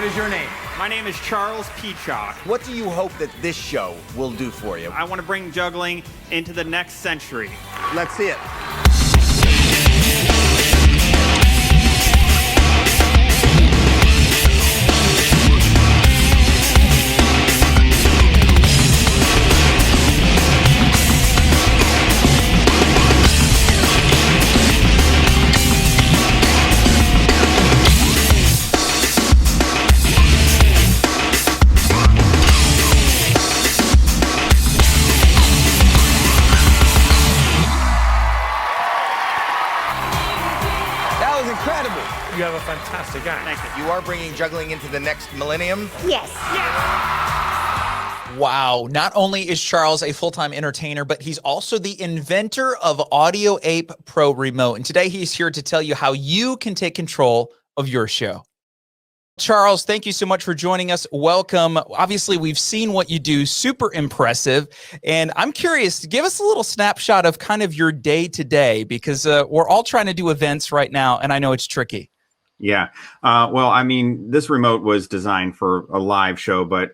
is your name? My name is Charles Peachock. What do you hope that this show will do for you? I want to bring juggling into the next century. Let's see it. Incredible. You have a fantastic act. Thank you. You are bringing juggling into the next millennium? Yes. Wow. Not only is Charles a full-time entertainer, but he's also the inventor of Audio Ape Pro Remote. And today he's here to tell you how you can take control of your show. Charles, thank you so much for joining us. Welcome. Obviously, we've seen what you do. Super impressive. And I'm curious, give us a little snapshot of kind of your day-to-day, because we're all trying to do events right now, and I know it's tricky. Yeah. Well, I mean, this remote was designed for a live show, but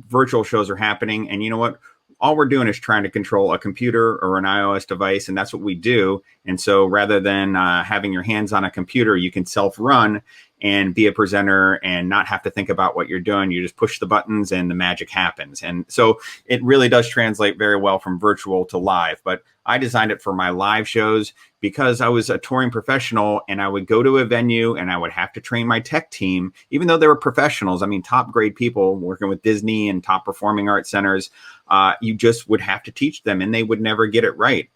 virtual shows are happening. And you know what? All we're doing is trying to control a computer or an iOS device, and that's what we do. And so rather than having your hands on a computer, you can self-run and be a presenter and not have to think about what you're doing. You just push the buttons and the magic happens. And so it really does translate very well from virtual to live. But I designed it for my live shows because I was a touring professional, and I would go to a venue and I would have to train my tech team, even though they were professionals. I mean, top grade people working with Disney and top performing arts centers. You just would have to teach them, and they would never get it right.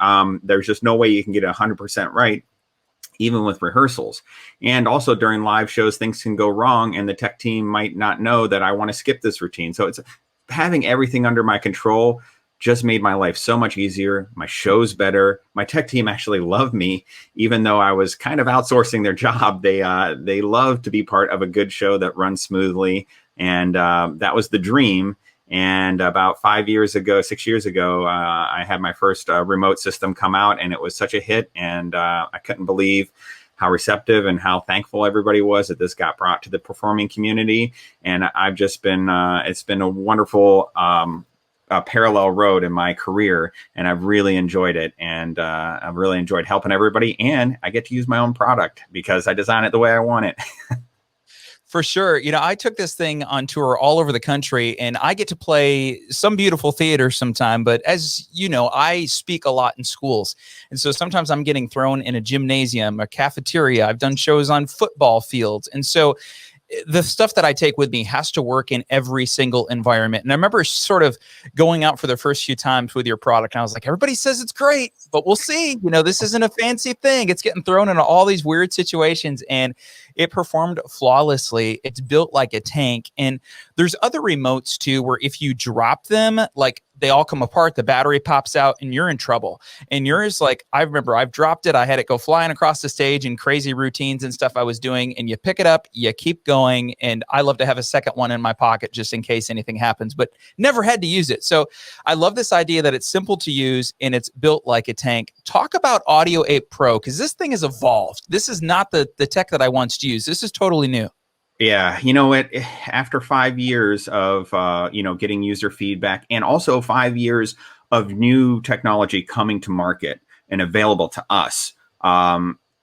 There's just no way you can get it 100% right, even with rehearsals. And also during live shows, things can go wrong, and the tech team might not know that I want to skip this routine. So it's having everything under my control just made my life so much easier. My show's better. My tech team actually loved me, even though I was kind of outsourcing their job. They love to be part of a good show that runs smoothly. And that was the dream. And about 6 years ago, I had my first remote system come out, and it was such a hit. And I couldn't believe how receptive and how thankful everybody was that this got brought to the performing community. And I've just been, it's been a wonderful parallel road in my career, and I've really enjoyed it. And I've really enjoyed helping everybody. And I get to use my own product because I design it the way I want it. For sure. You know, I took this thing on tour all over the country, and I get to play some beautiful theater sometime. But as you know, I speak a lot in schools. And so sometimes I'm getting thrown in a gymnasium, a cafeteria. I've done shows on football fields. And so the stuff that I take with me has to work in every single environment. And I remember sort of going out for the first few times with your product, and I was like, everybody says it's great, but we'll see. You know, this isn't a fancy thing. It's getting thrown into all these weird situations, and it performed flawlessly. It's built like a tank. And there's other remotes too, where if you drop them, like they all come apart, the battery pops out, and you're in trouble. And yours, like, I remember I've dropped it. I had it go flying across the stage in crazy routines and stuff I was doing. And you pick it up, you keep going. And I love to have a second one in my pocket just in case anything happens, but never had to use it. So I love this idea that it's simple to use and it's built like a tank. Talk about Audio Ape Pro, because this thing has evolved. This is not the tech that I once used. This is totally new. Yeah, you know what? After 5 years of getting user feedback, and also 5 years of new technology coming to market and available to us,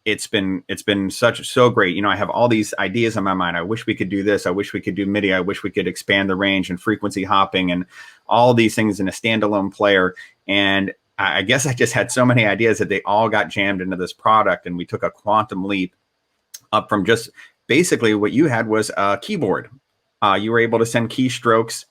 it's been so great. You know, I have all these ideas in my mind. I wish we could do this. I wish we could do MIDI. I wish we could expand the range and frequency hopping and all these things in a standalone player. And I guess I just had so many ideas that they all got jammed into this product, and we took a quantum leap up from just basically what you had was a keyboard. You were able to send keystrokes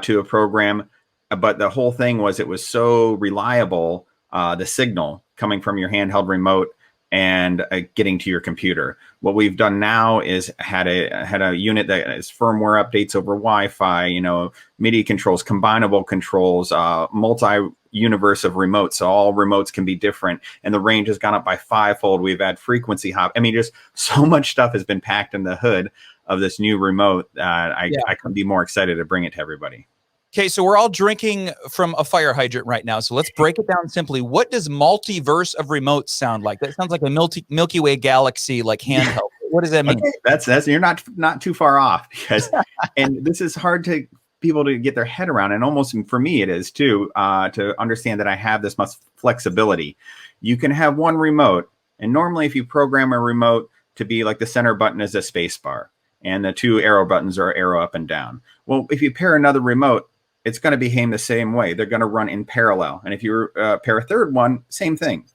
to a program, but the whole thing was it was so reliable, the signal coming from your handheld remote and getting to your computer. What we've done now is had a unit that is firmware updates over Wi-Fi, you know, MIDI controls, combinable controls, multi-universe of remotes. So all remotes can be different, and the range has gone up by 5-fold. We've had frequency hop. I mean, just so much stuff has been packed in the hood of this new remote. I couldn't be more excited to bring it to everybody. Okay, so we're all drinking from a fire hydrant right now. So let's break it down simply. What does multiverse of remotes sound like? That sounds like a Milky Way galaxy, like handheld. What does that mean? Okay, that's you're not too far off, because and this is hard to people to get their head around, and almost for me it is too, to understand that I have this much flexibility. You can have one remote, and normally if you program a remote to be like the center button is a space bar and the two arrow buttons are arrow up and down. Well, if you pair another remote, it's going to behave the same way. They're going to run in parallel. And if you pair a third one, same thing.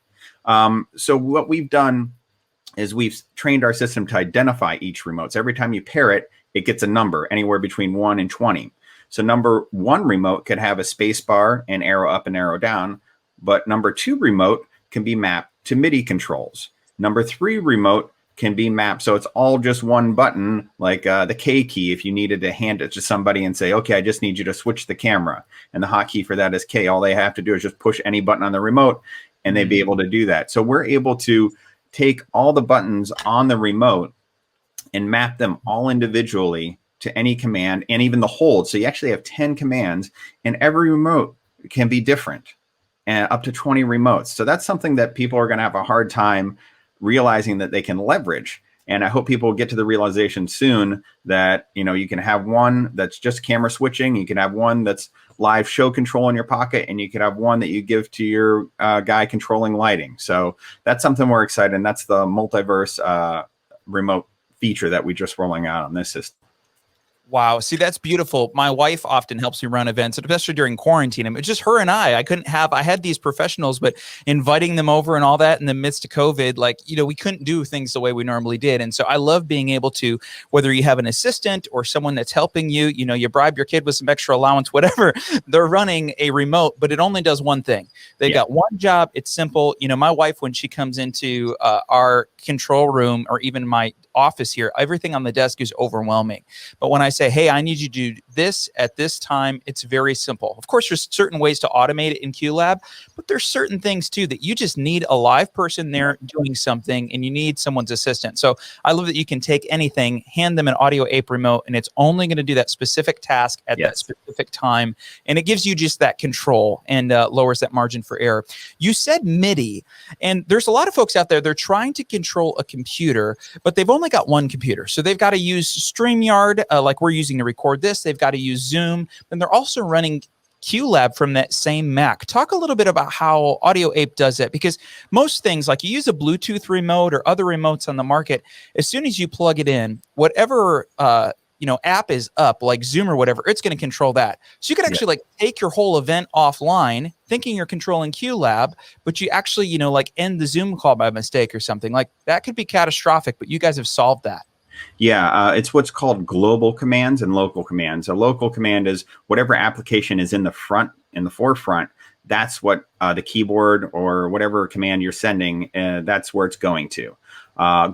So what we've done is we've trained our system to identify each remote. So every time you pair it, it gets a number anywhere between 1 and 20. So number 1 remote could have a space bar and arrow up and arrow down, but number 2 remote can be mapped to MIDI controls. Number 3 remote can be mapped, so it's all just one button, like the K key. If you needed to hand it to somebody and say, okay, I just need you to switch the camera, and the hotkey for that is K. All they have to do is just push any button on the remote, and they'd be able to do that. So we're able to take all the buttons on the remote and map them all individually to any command, and even the hold. So you actually have 10 commands, and every remote can be different, and up to 20 remotes. So that's something that people are going to have a hard time realizing that they can leverage. And I hope people get to the realization soon that, you know, you can have one that's just camera switching, you can have one that's live show control in your pocket, and you can have one that you give to your guy controlling lighting. So that's something we're excited, and that's the multiverse remote feature that we just rolling out on this system. Wow. See, that's beautiful. My wife often helps me run events, especially during quarantine. And it's just her and I had these professionals, but inviting them over and all that in the midst of COVID, like, you know, we couldn't do things the way we normally did. And so I love being able to, whether you have an assistant or someone that's helping you, you know, you bribe your kid with some extra allowance, whatever, they're running a remote, but it only does one thing. They've got one job. It's simple. You know, my wife, when she comes into our control room or even my office here, everything on the desk is overwhelming. But when I say, hey, I need you to do this at this time, it's very simple. Of course, there's certain ways to automate it in QLab, but there's certain things too that you just need a live person there doing something, and you need someone's assistant. So I love that you can take anything, hand them an Audio Ape remote, and it's only going to do that specific task at that specific time. And it gives you just that control and lowers that margin for error. You said MIDI, and there's a lot of folks out there, they're trying to control a computer, but they've only got one computer. So they've got to use StreamYard, like we're using to record this. They've got to use Zoom, and they're also running QLab from that same Mac. Talk a little bit about how Audio Ape does it, because most things, like you use a Bluetooth remote or other remotes on the market, as soon as you plug it in, whatever app is up, like Zoom or whatever, it's going to control that. So you could actually like take your whole event offline, thinking you're controlling QLab, but you actually, like end the Zoom call by mistake or something. Like that could be catastrophic, but you guys have solved that. Yeah, it's what's called global commands and local commands. A local command is whatever application is in the forefront. That's what the keyboard or whatever command you're sending, that's where it's going to.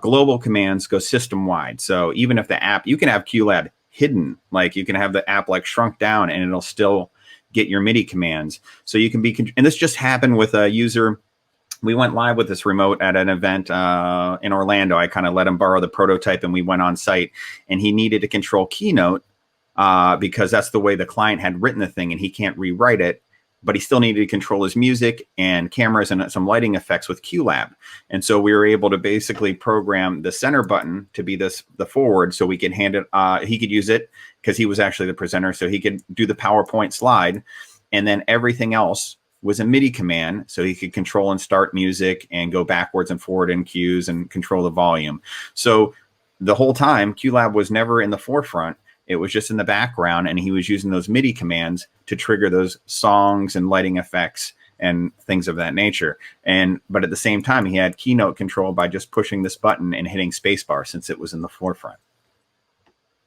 Global commands go system-wide. So even if the app, you can have QLab hidden, like you can have the app like shrunk down and it'll still get your MIDI commands. So you can be, and this just happened with a user. We went live with this remote at an event in Orlando. I kind of let him borrow the prototype and we went on site, and he needed to control Keynote because that's the way the client had written the thing and he can't rewrite it, but he still needed to control his music and cameras and some lighting effects with QLab. And so we were able to basically program the center button to be the forward, so we could hand it, he could use it because he was actually the presenter, so he could do the PowerPoint slide, and then everything else was a MIDI command, so he could control and start music and go backwards and forward in cues and control the volume. So the whole time, QLab was never in the forefront. It was just in the background, and he was using those MIDI commands to trigger those songs and lighting effects and things of that nature. But at the same time, he had Keynote control by just pushing this button and hitting spacebar since it was in the forefront.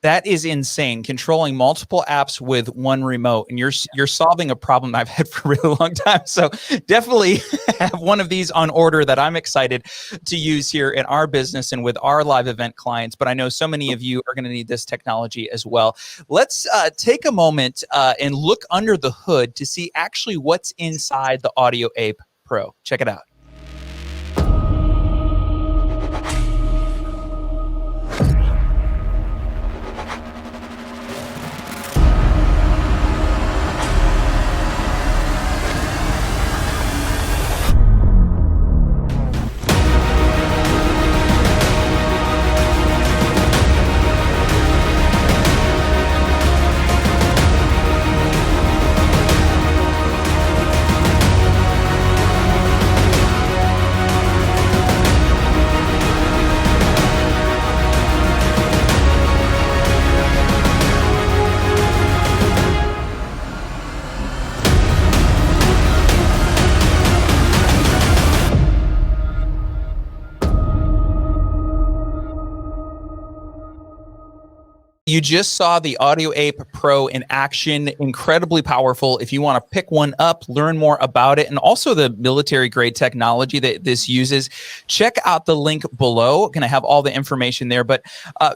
That is insane, controlling multiple apps with one remote, and you're solving a problem I've had for a really long time. So definitely have one of these on order that I'm excited to use here in our business and with our live event clients. But I know so many of you are going to need this technology as well. Let's take a moment and look under the hood to see actually what's inside the Audio Ape Pro. Check it out. You just saw the Audio Ape Pro in action, incredibly powerful. If you want to pick one up, learn more about it, and also the military grade technology that this uses, check out the link below. Going to have all the information there. But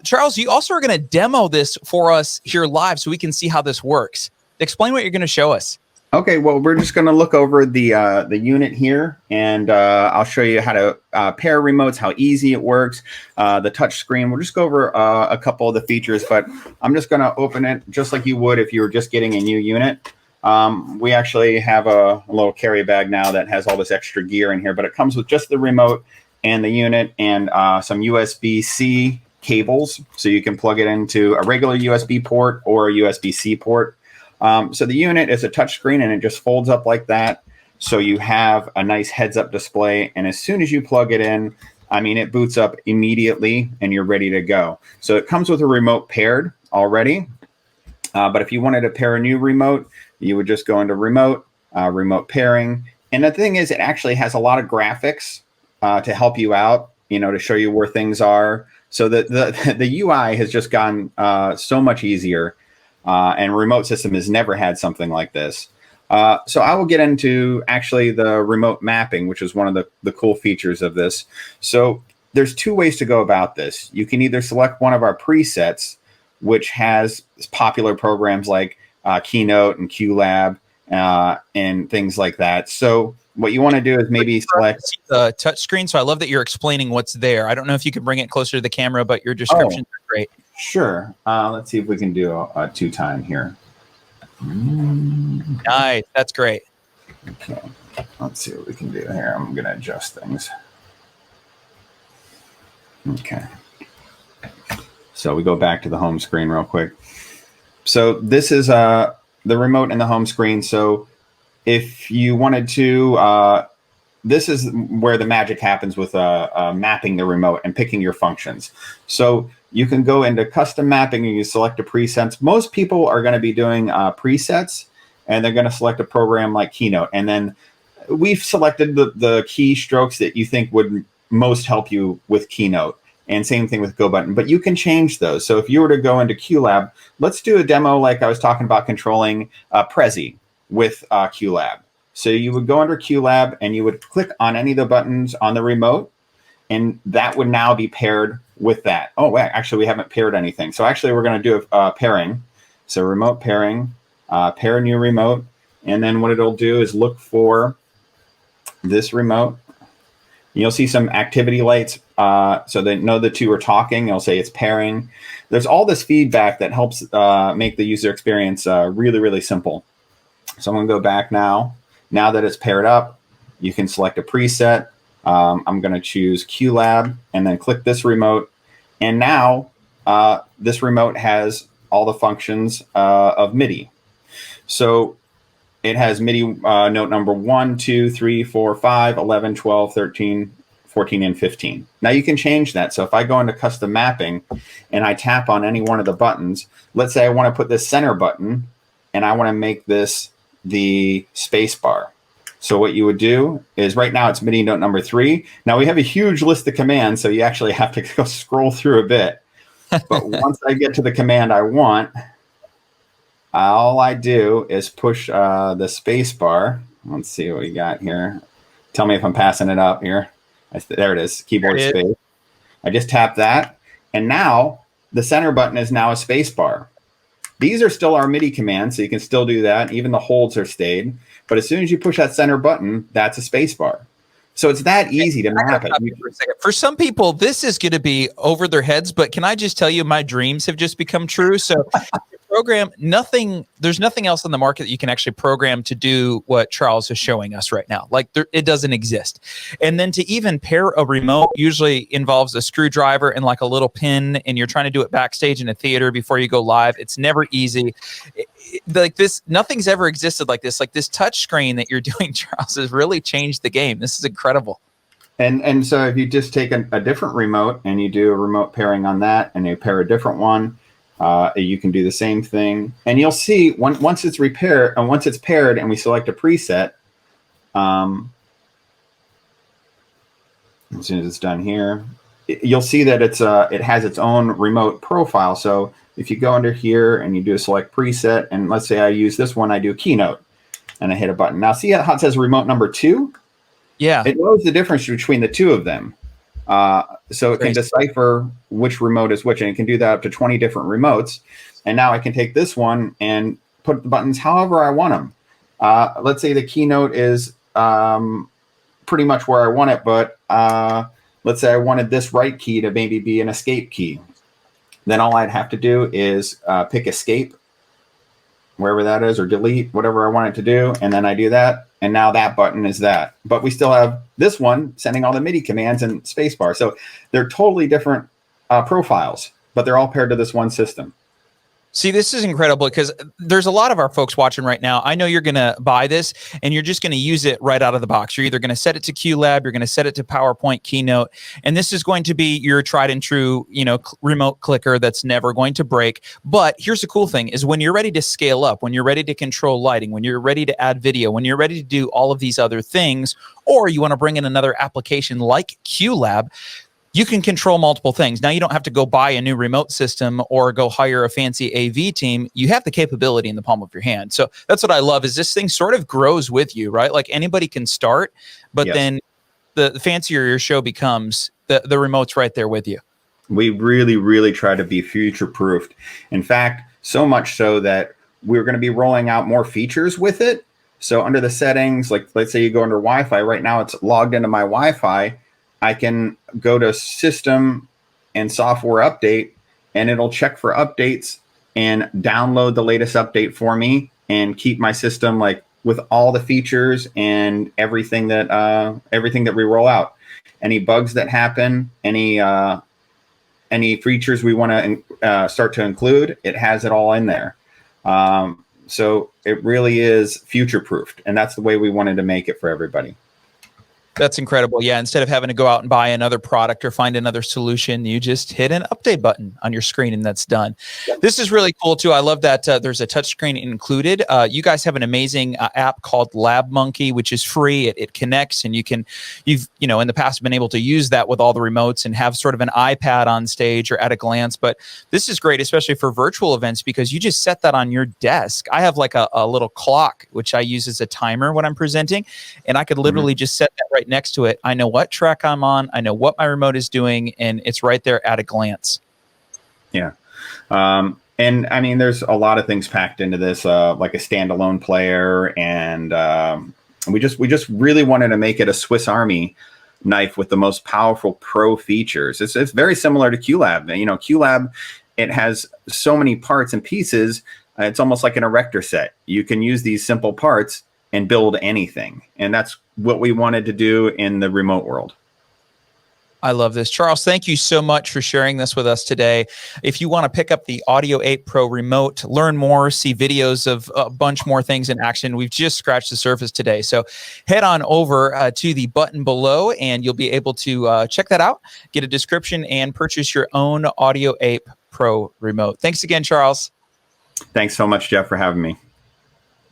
Charles, you also are going to demo this for us here live so we can see how this works. Explain what you're going to show us. Okay, well, we're just going to look over the unit here, and I'll show you how to pair remotes, how easy it works, the touch screen. We'll just go over a couple of the features, but I'm just going to open it just like you would if you were just getting a new unit. We actually have a little carry bag now that has all this extra gear in here, but it comes with just the remote and the unit and some USB-C cables, so you can plug it into a regular USB port or a USB-C port. So the unit is a touchscreen and it just folds up like that. So you have a nice heads-up display. And as soon as you plug it in, I mean, it boots up immediately and you're ready to go. So it comes with a remote paired already. But if you wanted to pair a new remote, you would just go into remote, remote pairing. And the thing is, it actually has a lot of graphics to help you out, you know, to show you where things are. So the UI has just gotten so much easier. And remote system has never had something like this. So I will get into actually the remote mapping, which is one of the cool features of this. So there's two ways to go about this. You can either select one of our presets, which has popular programs like Keynote and QLab and things like that. So what you want to do is maybe select the touch screen. So I love that you're explaining what's there. I don't know if you can bring it closer to the camera, but your descriptions are great. Sure. Let's see if we can do a 2-time here. Nice. That's great. Okay. Let's see what we can do here. I'm going to adjust things. Okay. So we go back to the home screen real quick. So this is the remote and the home screen. So if you wanted to, this is where the magic happens with mapping the remote and picking your functions. So you can go into custom mapping and you select a presets. Most people are going to be doing presets, and they're going to select a program like Keynote. And then we've selected the keystrokes that you think would most help you with Keynote. And same thing with Go Button. But you can change those. So if you were to go into QLab, let's do a demo like I was talking about controlling Prezi with QLab. So you would go under QLab and you would click on any of the buttons on the remote, and that would now be paired with that. Oh, wait, actually, we haven't paired anything. So actually, we're going to do a pairing. So remote pairing, pair new remote. And then what it'll do is look for this remote. You'll see some activity lights. So they know the two are talking. It'll say it's pairing. There's all this feedback that helps make the user experience really, really simple. So I'm going to go back now. Now that it's paired up, you can select a preset. I'm going to choose QLab and then click this remote. And now this remote has all the functions of MIDI. So it has MIDI note number 1, 2, 3, 4, 5, 11, 12, 13, 14, and 15. Now you can change that. So if I go into custom mapping and I tap on any one of the buttons, let's say I want to put this center button and I want to make this the space bar. So what you would do is right now it's MIDI note number 3. Now we have a huge list of commands, so you actually have to go scroll through a bit. But once I get to the command I want, all I do is push the space bar. Let's see what we got here. Tell me if I'm passing it up here. There it is, keyboard space. I just tap that, and now the center button is now a space bar. These are still our MIDI commands, so you can still do that. Even the holds are stayed. But as soon as you push that center button, that's a space bar. So it's that easy to map it. For some people, this is going to be over their heads, but can I just tell you, my dreams have just become true. So program there's nothing else on the market that you can actually program to do what Charles is showing us right now. Like it doesn't exist. And then to even pair a remote usually involves a screwdriver and like a little pin, and you're trying to do it backstage in a theater before you go live. It's never easy. Like this, nothing's ever existed like this. Like this touch screen that you're doing, Charles, has really changed the game. This is incredible. And so if you just take a different remote and you do a remote pairing on that, and you pair a different one, you can do the same thing. And you'll see once it's repaired and once it's paired, and we select a preset. As soon as it's done here, you'll see that it has its own remote profile. So if you go under here and you do a select preset, and let's say I use this one, I do Keynote, and I hit a button. Now see how it says remote number 2? Yeah. It knows the difference between the two of them. So it can decipher which remote is which, and it can do that up to 20 different remotes. And now I can take this one and put the buttons however I want them. Let's say the Keynote is pretty much where I want it, but let's say I wanted this right key to maybe be an escape key. Then all I'd have to do is pick escape, wherever that is, or delete, whatever I want it to do. And then I do that. And now that button is that. But we still have this one sending all the MIDI commands and spacebar. So they're totally different profiles, but they're all paired to this one system. See, this is incredible because there's a lot of our folks watching right now. I know you're going to buy this and you're just going to use it right out of the box. You're either going to set it to QLab, you're going to set it to PowerPoint, Keynote, and this is going to be your tried and true, remote clicker that's never going to break. But here's the cool thing is when you're ready to scale up, when you're ready to control lighting, when you're ready to add video, when you're ready to do all of these other things, or you want to bring in another application like QLab, you can control multiple things. Now you don't have to go buy a new remote system or go hire a fancy AV team. You have the capability in the palm of your hand. So that's what I love is this thing sort of grows with you, right? Like anybody can start, but then the fancier your show becomes, the remote's right there with you. We really, really try to be future-proofed. In fact, so much so that we're going to be rolling out more features with it. So under the settings, like let's say you go under Wi-Fi, right now it's logged into my Wi-Fi. I can go to System and Software Update, and it'll check for updates and download the latest update for me and keep my system like with all the features and everything that we roll out. Any bugs that happen, any features we want to start to include, it has it all in there. So it really is future-proofed, and that's the way we wanted to make it for everybody. That's incredible. Yeah, instead of having to go out and buy another product or find another solution, you just hit an update button on your screen and that's done. Yep. This is really cool too. I love that there's a touchscreen included. You guys have an amazing app called Lab Monkey, which is free. It connects, and you've in the past been able to use that with all the remotes and have sort of an iPad on stage or at a glance. But this is great, especially for virtual events, because you just set that on your desk. I have like a little clock, which I use as a timer when I'm presenting, and I could literally just set that right next to it. I know what track I'm on. I know what my remote is doing, and it's right there at a glance. Yeah. And I mean, there's a lot of things packed into this, like a standalone player. And we just really wanted to make it a Swiss Army knife with the most powerful pro features. It's very similar to QLab. QLab, it has so many parts and pieces. It's almost like an erector set. You can use these simple parts and build anything. And that's what we wanted to do in the remote world. I love this. Charles, thank you so much for sharing this with us today. If you want to pick up the Audio Ape Pro remote, learn more, see videos of a bunch more things in action, we've just scratched the surface today. So head on over to the button below and you'll be able to check that out, get a description, and purchase your own Audio Ape Pro remote. Thanks again, Charles. Thanks so much, Jeff, for having me.